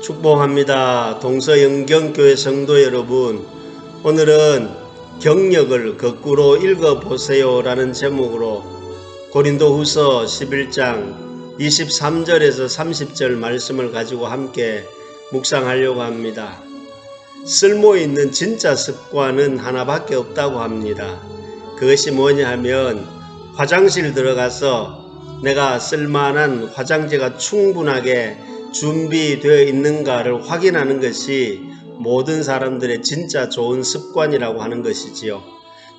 축복합니다. 동서영경교회 성도 여러분, 오늘은 경력을 거꾸로 읽어보세요 라는 제목으로 고린도후서 11장 23절에서 30절 말씀을 가지고 함께 묵상하려고 합니다. 쓸모있는 진짜 습관은 하나밖에 없다고 합니다. 그것이 뭐냐 하면 화장실 들어가서 내가 쓸만한 화장지가 충분하게 준비되어 있는가를 확인하는 것이 모든 사람들의 진짜 좋은 습관이라고 하는 것이지요.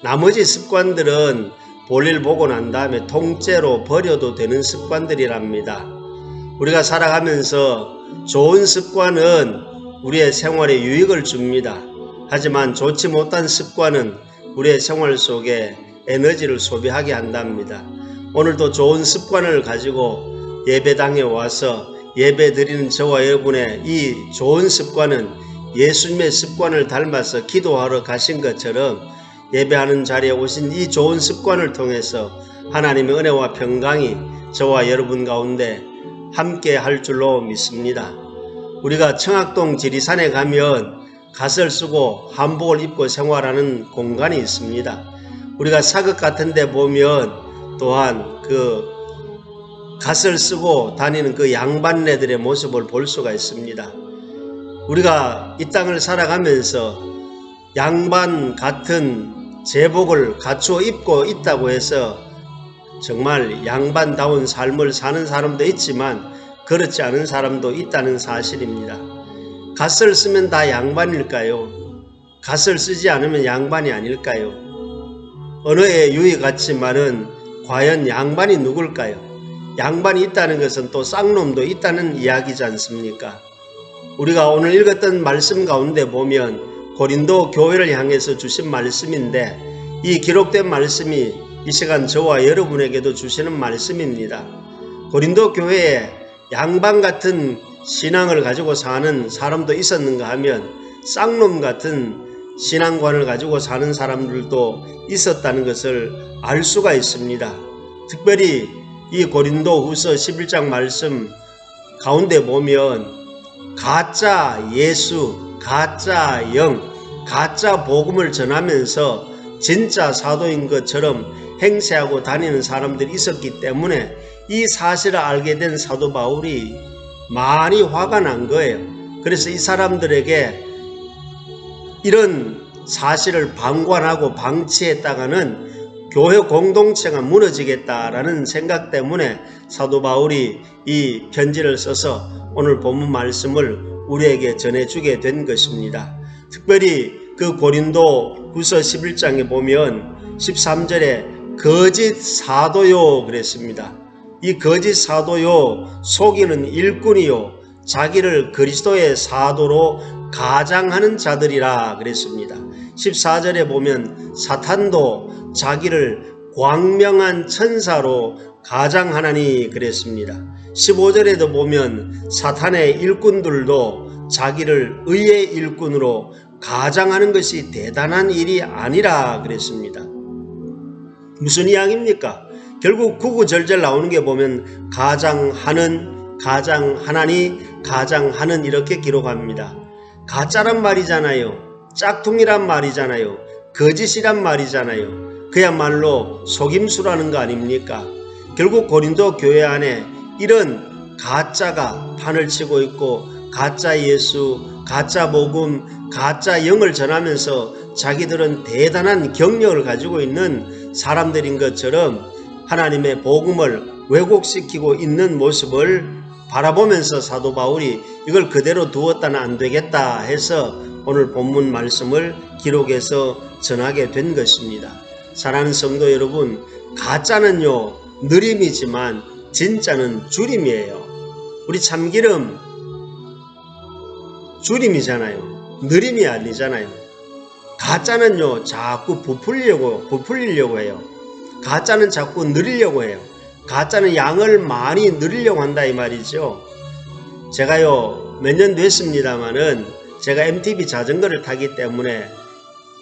나머지 습관들은 볼일 보고 난 다음에 통째로 버려도 되는 습관들이랍니다. 우리가 살아가면서 좋은 습관은 우리의 생활에 유익을 줍니다. 하지만 좋지 못한 습관은 우리의 생활 속에 에너지를 소비하게 한답니다. 오늘도 좋은 습관을 가지고 예배당에 와서 예배 드리는 저와 여러분의 이 좋은 습관은 예수님의 습관을 닮아서 기도하러 가신 것처럼 예배하는 자리에 오신 이 좋은 습관을 통해서 하나님의 은혜와 평강이 저와 여러분 가운데 함께 할 줄로 믿습니다. 우리가 청학동 지리산에 가면 갓을 쓰고 한복을 입고 생활하는 공간이 있습니다. 우리가 사극 같은 데 보면 또한 갓을 쓰고 다니는 그 양반네들의 모습을 볼 수가 있습니다. 우리가 이 땅을 살아가면서 양반 같은 제복을 갖추어 입고 있다고 해서 정말 양반다운 삶을 사는 사람도 있지만 그렇지 않은 사람도 있다는 사실입니다. 갓을 쓰면 다 양반일까요? 갓을 쓰지 않으면 양반이 아닐까요? 언어의 유의 같지만은 과연 양반이 누굴까요? 양반이 있다는 것은 또 쌍놈도 있다는 이야기지 않습니까? 우리가 오늘 읽었던 말씀 가운데 보면 고린도 교회를 향해서 주신 말씀인데 이 기록된 말씀이 이 시간 저와 여러분에게도 주시는 말씀입니다. 고린도 교회에 양반 같은 신앙을 가지고 사는 사람도 있었는가 하면 쌍놈 같은 신앙관을 가지고 사는 사람들도 있었다는 것을 알 수가 있습니다. 특별히 이 고린도후서 11장 말씀 가운데 보면 가짜 예수, 가짜 영, 가짜 복음을 전하면서 진짜 사도인 것처럼 행세하고 다니는 사람들이 있었기 때문에 이 사실을 알게 된 사도 바울이 많이 화가 난 거예요. 그래서 이 사람들에게 이런 사실을 방관하고 방치했다가는 교회 공동체가 무너지겠다라는 생각 때문에 사도 바울이 이 편지를 써서 오늘 본문 말씀을 우리에게 전해주게 된 것입니다. 특별히 그 고린도 후서 11장에 보면 13절에 거짓 사도요 그랬습니다. 이 거짓 사도요 속이는 일꾼이요 자기를 그리스도의 사도로 가장하는 자들이라 그랬습니다. 14절에 보면 사탄도 자기를 광명한 천사로 가장하나니 그랬습니다. 15절에도 보면 사탄의 일꾼들도 자기를 의의 일꾼으로 가장하는 것이 대단한 일이 아니라 그랬습니다. 무슨 이야기입니까? 결국 구구절절 나오는 게 보면 가장하는, 가장하나니, 가장하는 이렇게 기록합니다. 가짜란 말이잖아요. 짝퉁이란 말이잖아요. 거짓이란 말이잖아요. 그야말로 속임수라는 거 아닙니까? 결국 고린도 교회 안에 이런 가짜가 판을 치고 있고 가짜 예수, 가짜 복음, 가짜 영을 전하면서 자기들은 대단한 경력을 가지고 있는 사람들인 것처럼 하나님의 복음을 왜곡시키고 있는 모습을 바라보면서 사도 바울이 이걸 그대로 두었다는 안 되겠다 해서 오늘 본문 말씀을 기록해서 전하게 된 것입니다. 사랑하는 성도 여러분, 가짜는요 느림이지만 진짜는 주림이에요. 우리 참기름 주림이잖아요. 느림이 아니잖아요. 가짜는요 자꾸 부풀리려고 해요. 가짜는 자꾸 늘리려고 해요. 가짜는 양을 많이 늘리려고 한다 이 말이죠. 제가요 몇 년 됐습니다마는 제가 MTB 자전거를 타기 때문에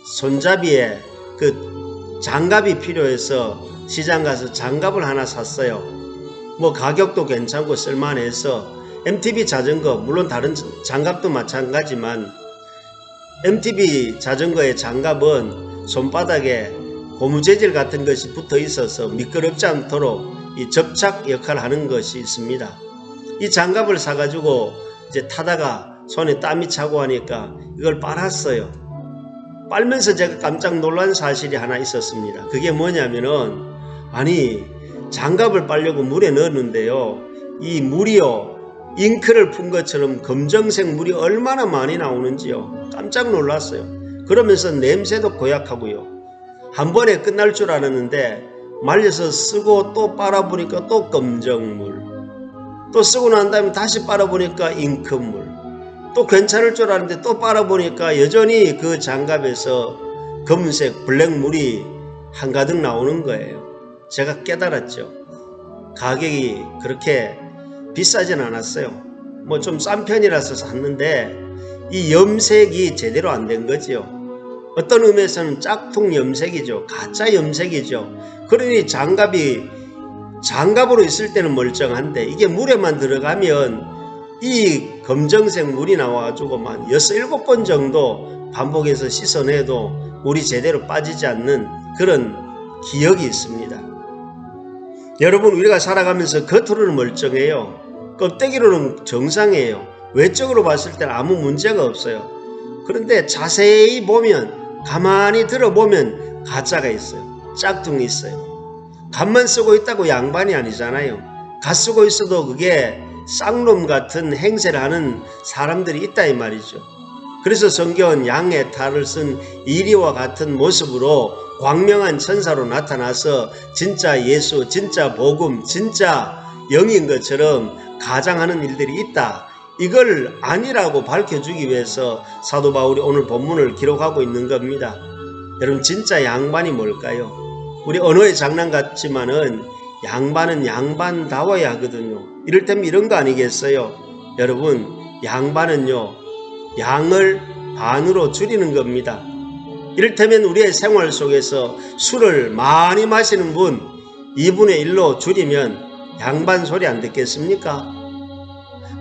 손잡이에 그 장갑이 필요해서 시장 가서 장갑을 하나 샀어요. 뭐 가격도 괜찮고 쓸만해서 MTB 자전거, 물론 다른 장갑도 마찬가지만 MTB 자전거의 장갑은 손바닥에 고무재질 같은 것이 붙어 있어서 미끄럽지 않도록 이 접착 역할을 하는 것이 있습니다. 이 장갑을 사가지고 이제 타다가 손에 땀이 차고 하니까 이걸 빨았어요. 빨면서 제가 깜짝 놀란 사실이 하나 있었습니다. 그게 뭐냐면은, 아니, 장갑을 빨려고 물에 넣었는데요, 이 물이요, 잉크를 푼 것처럼 검정색 물이 얼마나 많이 나오는지요. 깜짝 놀랐어요. 그러면서 냄새도 고약하고요. 한 번에 끝날 줄 알았는데 말려서 쓰고 또 빨아보니까 또 검정물, 또 쓰고 난 다음에 다시 빨아보니까 잉크물, 또 괜찮을 줄 알았는데 또 빨아보니까 여전히 그 장갑에서 검은색 블랙물이 한가득 나오는 거예요. 제가 깨달았죠. 가격이 그렇게 비싸진 않았어요. 뭐 좀 싼 편이라서 샀는데 이 염색이 제대로 안 된 거지요. 어떤 의미에서는 짝퉁 염색이죠. 가짜 염색이죠. 그러니 장갑으로 있을 때는 멀쩡한데 이게 물에만 들어가면 이 검정색 물이 나와가지고 만 6, 7번 정도 반복해서 씻어내도 물이 제대로 빠지지 않는 그런 기억이 있습니다. 여러분, 우리가 살아가면서 겉으로는 멀쩡해요. 껍데기로는 정상이에요. 외적으로 봤을 때는 아무 문제가 없어요. 그런데 자세히 보면, 가만히 들어보면 가짜가 있어요. 짝퉁이 있어요. 갓만 쓰고 있다고 양반이 아니잖아요. 갓 쓰고 있어도 그게 쌍놈 같은 행세를 하는 사람들이 있다 이 말이죠. 그래서 성경은 양의 탈을 쓴 이리와 같은 모습으로 광명한 천사로 나타나서 진짜 예수, 진짜 복음, 진짜 영인 것처럼 가장하는 일들이 있다. 이걸 아니라고 밝혀주기 위해서 사도 바울이 오늘 본문을 기록하고 있는 겁니다. 여러분, 진짜 양반이 뭘까요? 우리 언어의 장난 같지만은 양반은 양반다워야 하거든요. 이를테면 이런 거 아니겠어요? 여러분, 양반은요, 양을 반으로 줄이는 겁니다. 이를테면 우리의 생활 속에서 술을 많이 마시는 분 2분의 1로 줄이면 양반 소리 안 듣겠습니까?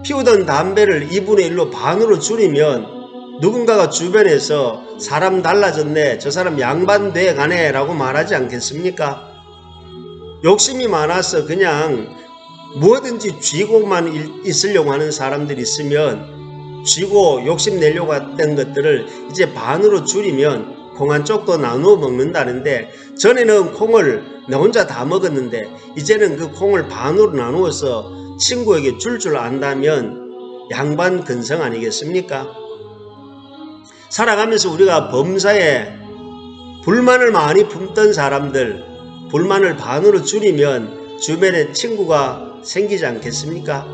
피우던 담배를 2분의 1로 반으로 줄이면 누군가가 주변에서 사람 달라졌네, 저 사람 양반 돼 가네 라고 말하지 않겠습니까? 욕심이 많아서 그냥 뭐든지 쥐고만 있으려고 하는 사람들이 있으면 쥐고 욕심내려고 했던 것들을 이제 반으로 줄이면 콩 한 쪽도 나누어 먹는다는데, 전에는 콩을 나 혼자 다 먹었는데 이제는 그 콩을 반으로 나누어서 친구에게 줄 안다면 양반 근성 아니겠습니까? 살아가면서 우리가 범사에 불만을 많이 품던 사람들, 불만을 반으로 줄이면 주변에 친구가 생기지 않겠습니까?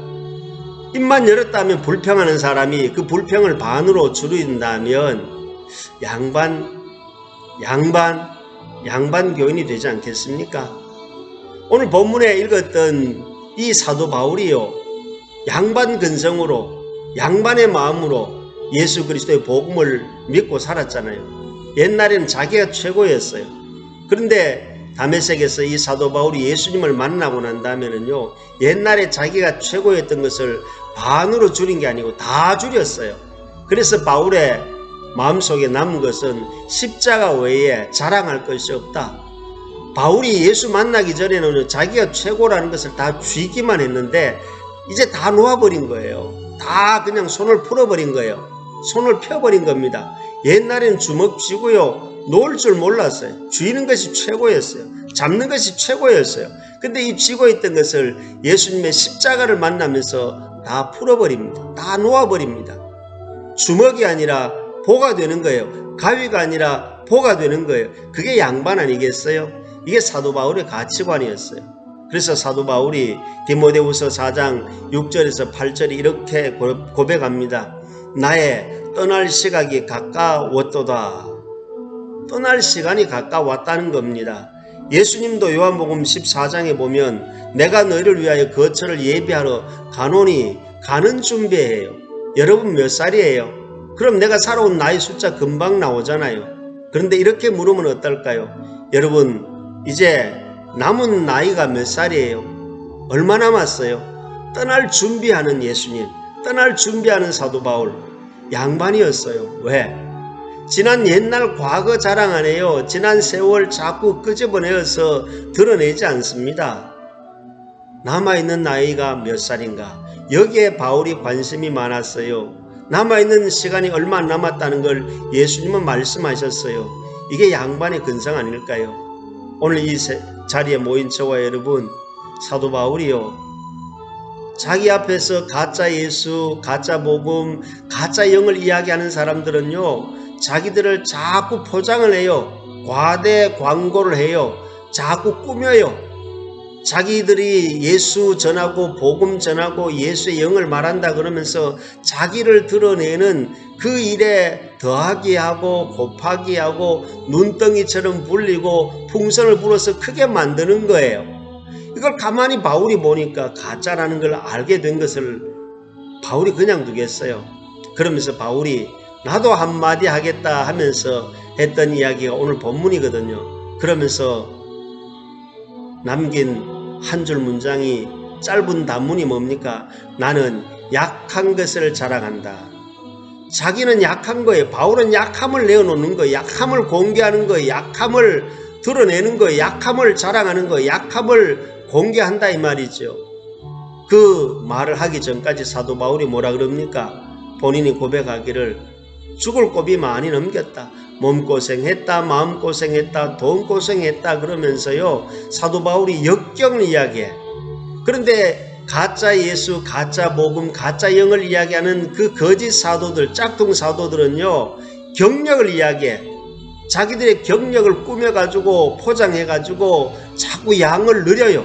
입만 열었다면 불평하는 사람이 그 불평을 반으로 줄인다면 양반 교인이 되지 않겠습니까? 오늘 본문에 읽었던 이 사도 바울이요, 양반 근성으로, 양반의 마음으로 예수 그리스도의 복음을 믿고 살았잖아요. 옛날에는 자기가 최고였어요. 그런데 다메섹에서 이 사도 바울이 예수님을 만나고 난 다음에는요, 옛날에 자기가 최고였던 것을 반으로 줄인 게 아니고 다 줄였어요. 그래서 바울의 마음속에 남은 것은 십자가 외에 자랑할 것이 없다. 바울이 예수 만나기 전에는 자기가 최고라는 것을 다 쥐기만 했는데 이제 다 놓아버린 거예요. 다 그냥 손을 풀어버린 거예요. 손을 펴버린 겁니다. 옛날에는 주먹 쥐고요, 놓을 줄 몰랐어요. 쥐는 것이 최고였어요. 잡는 것이 최고였어요. 근데 이 쥐고 있던 것을 예수님의 십자가를 만나면서 다 풀어버립니다. 다 놓아버립니다. 주먹이 아니라 보가 되는 거예요. 가위가 아니라 보가 되는 거예요. 그게 양반 아니겠어요? 이게 사도 바울의 가치관이었어요. 그래서 사도 바울이 디모데후서 4장 6절에서 8절이 이렇게 고백합니다. 나의 떠날 시각이 가까웠도다. 떠날 시간이 가까웠다는 겁니다. 예수님도 요한복음 14장에 보면 내가 너희를 위하여 거처를 예비하러 가노니 가는 준비해요. 여러분 몇 살이에요? 그럼 내가 살아온 나이 숫자 금방 나오잖아요. 그런데 이렇게 물으면 어떨까요? 여러분, 이제 남은 나이가 몇 살이에요? 얼마 남았어요? 떠날 준비하는 예수님, 떠날 준비하는 사도 바울, 양반이었어요. 왜? 지난 옛날 과거 자랑 안 해요. 지난 세월 자꾸 끄집어내어서 드러내지 않습니다. 남아있는 나이가 몇 살인가? 여기에 바울이 관심이 많았어요. 남아있는 시간이 얼마 안 남았다는 걸 예수님은 말씀하셨어요. 이게 양반의 근성 아닐까요? 오늘 이 자리에 모인 저와 여러분, 사도 바울이요, 자기 앞에서 가짜 예수, 가짜 복음, 가짜 영을 이야기하는 사람들은요, 자기들을 자꾸 포장을 해요. 과대 광고를 해요. 자꾸 꾸며요. 자기들이 예수 전하고 복음 전하고 예수의 영을 말한다 그러면서 자기를 드러내는 그 일에 더하기 하고 곱하기 하고 눈덩이처럼 불리고 풍선을 불어서 크게 만드는 거예요. 이걸 가만히 바울이 보니까 가짜라는 걸 알게 된 것을 바울이 그냥 두겠어요. 그러면서 바울이 나도 한마디 하겠다 하면서 했던 이야기가 오늘 본문이거든요. 그러면서 남긴 한 줄 문장이, 짧은 단문이 뭡니까? 나는 약한 것을 자랑한다. 자기는 약한 거예요. 바울은 약함을 내어놓는 거예요. 약함을 공개하는 거예요. 약함을 드러내는 거예요. 약함을 자랑하는 거예요. 약함을 공개한다 이 말이죠. 그 말을 하기 전까지 사도 바울이 뭐라 그럽니까? 본인이 고백하기를 죽을 고비 많이 넘겼다. 몸고생했다, 마음고생했다, 돈고생했다 그러면서요, 사도 바울이 역경을 이야기해. 그런데 가짜 예수, 가짜 복음, 가짜 영을 이야기하는 그 거짓 사도들, 짝퉁 사도들은요, 경력을 이야기해. 자기들의 경력을 꾸며가지고 포장해가지고 자꾸 양을 늘려요.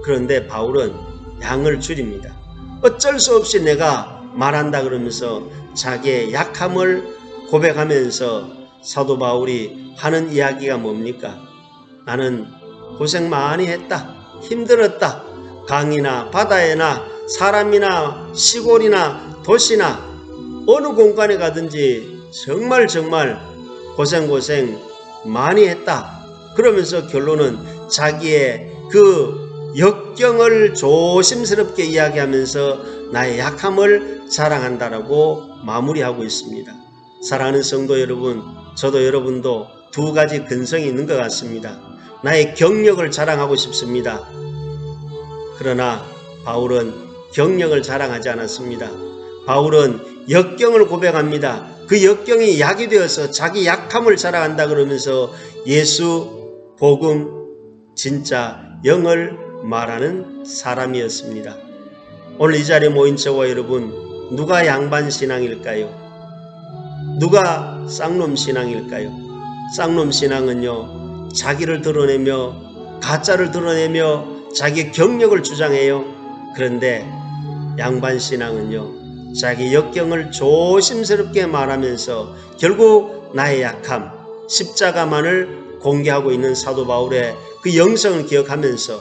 그런데 바울은 양을 줄입니다. 어쩔 수 없이 내가 말한다 그러면서 자기의 약함을 고백하면서 사도 바울이 하는 이야기가 뭡니까? 나는 고생 많이 했다. 힘들었다. 강이나 바다에나 사람이나 시골이나 도시나 어느 공간에 가든지 정말 고생 많이 했다. 그러면서 결론은 자기의 그 역경을 조심스럽게 이야기하면서 나의 약함을 자랑한다라고 마무리하고 있습니다. 사랑하는 성도 여러분, 저도 여러분도 두 가지 근성이 있는 것 같습니다. 나의 경력을 자랑하고 싶습니다. 그러나 바울은 경력을 자랑하지 않았습니다. 바울은 역경을 고백합니다. 그 역경이 약이 되어서 자기 약함을 자랑한다 그러면서 예수, 복음, 진짜 영을 말하는 사람이었습니다. 오늘 이 자리에 모인 저와 여러분, 누가 양반 신앙일까요? 누가 쌍놈 신앙일까요? 쌍놈 신앙은요, 자기를 드러내며 가짜를 드러내며 자기의 경력을 주장해요. 그런데 양반 신앙은요, 자기 역경을 조심스럽게 말하면서 결국 나의 약함, 십자가만을 공개하고 있는 사도 바울의 그 영성을 기억하면서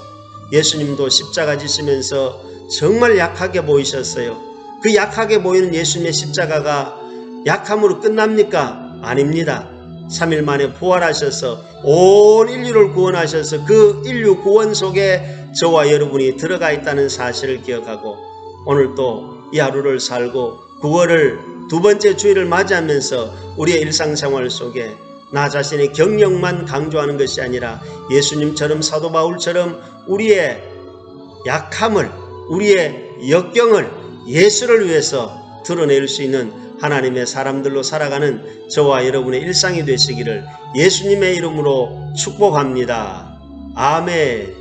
예수님도 십자가 지시면서 정말 약하게 보이셨어요. 그 약하게 보이는 예수님의 십자가가 약함으로 끝납니까? 아닙니다. 3일 만에 부활하셔서 온 인류를 구원하셔서 그 인류 구원 속에 저와 여러분이 들어가 있다는 사실을 기억하고 오늘 또 이 하루를 살고 9월을 두 번째 주일을 맞이하면서 우리의 일상생활 속에 나 자신의 경력만 강조하는 것이 아니라 예수님처럼 사도 바울처럼 우리의 약함을, 우리의 역경을 예수를 위해서 드러낼 수 있는 하나님의 사람들로 살아가는 저와 여러분의 일상이 되시기를 예수님의 이름으로 축복합니다. 아멘.